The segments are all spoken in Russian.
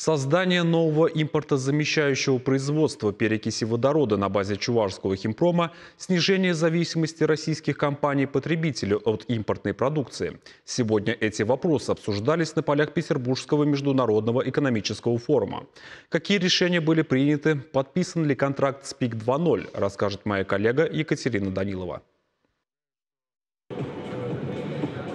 Создание нового импортозамещающего производства перекиси водорода на базе чувашского химпрома, снижение зависимости российских компаний-потребителей от импортной продукции. Сегодня эти вопросы обсуждались на полях Петербургского международного экономического форума. Какие решения были приняты, подписан ли контракт с ПИК 2.0, расскажет моя коллега Екатерина Данилова.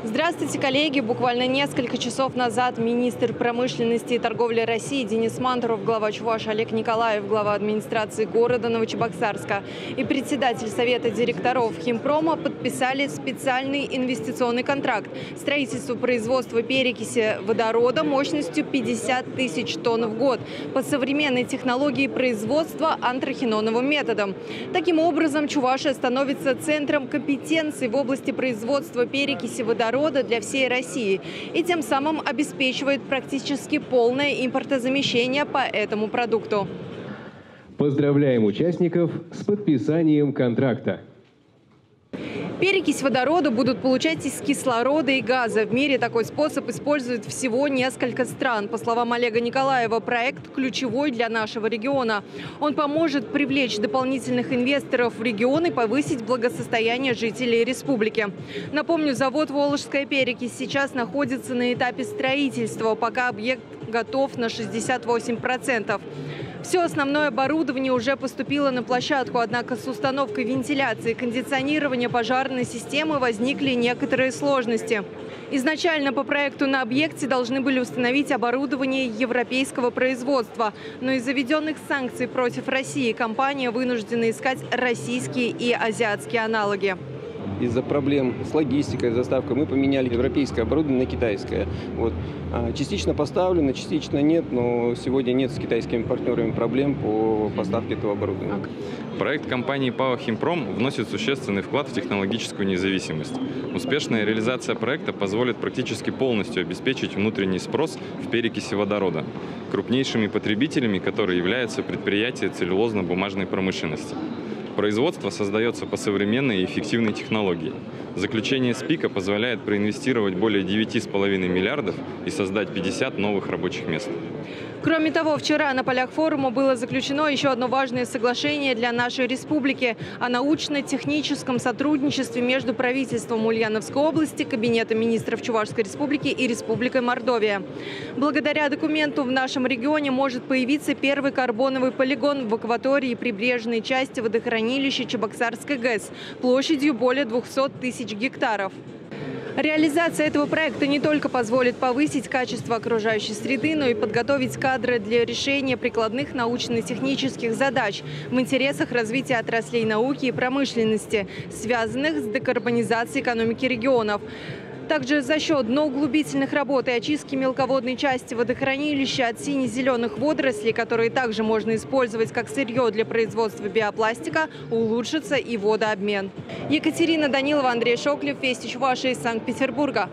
Здравствуйте, коллеги! Буквально несколько часов назад министр промышленности и торговли России Денис Мантуров, глава Чувашии Олег Николаев, глава администрации города Новочебоксарска и председатель совета директоров химпрома подписали специальный инвестиционный контракт строительству производства перекиси водорода мощностью 50 тысяч тонн в год по современной технологии производства антрахиноновым методом. Таким образом, Чувашия становится центром компетенции в области производства перекиси водорода для всей России и тем самым обеспечивает практически полное импортозамещение по этому продукту. Поздравляем участников с подписанием контракта. Перекись водорода будут получать из кислорода и газа. В мире такой способ используют всего несколько стран. По словам Олега Николаева, проект ключевой для нашего региона. Он поможет привлечь дополнительных инвесторов в регион и повысить благосостояние жителей республики. Напомню, завод «Волжская перекись» сейчас находится на этапе строительства, пока объект готов на 68%. Все основное оборудование уже поступило на площадку, однако с установкой вентиляции и кондиционирования пожарной системы возникли некоторые сложности. Изначально по проекту на объекте должны были установить оборудование европейского производства, но из-за введенных санкций против России компания вынуждена искать российские и азиатские аналоги. Из-за проблем с логистикой, с доставкой мы поменяли европейское оборудование на китайское. Частично поставлено, частично нет, но сегодня нет с китайскими партнерами проблем по поставке этого оборудования. Проект компании ПАО «Химпром» вносит существенный вклад в технологическую независимость. Успешная реализация проекта позволит практически полностью обеспечить внутренний спрос в перекиси водорода, крупнейшими потребителями которой являются предприятия целлюлозно-бумажной промышленности. Производство создается по современной и эффективной технологии. Заключение с ПИКа позволяет проинвестировать более 9,5 миллиардов и создать 50 новых рабочих мест. Кроме того, вчера на полях форума было заключено еще одно важное соглашение для нашей республики о научно-техническом сотрудничестве между правительством Ульяновской области, Кабинетом министров Чувашской республики и Республикой Мордовия. Благодаря документу в нашем регионе может появиться первый карбоновый полигон в акватории прибрежной части водохранилища Чебоксарской ГЭС площадью более 200 тысяч гектаров. Реализация этого проекта не только позволит повысить качество окружающей среды, но и подготовить кадры для решения прикладных научно-технических задач в интересах развития отраслей науки и промышленности, связанных с декарбонизацией экономики регионов. Также за счет дноуглубительных работ и очистки мелководной части водохранилища от сине-зеленых водорослей, которые также можно использовать как сырье для производства биопластика, улучшится и водообмен. Екатерина Данилова, Андрей Шоклев, Вести Чувашии из Санкт-Петербурга.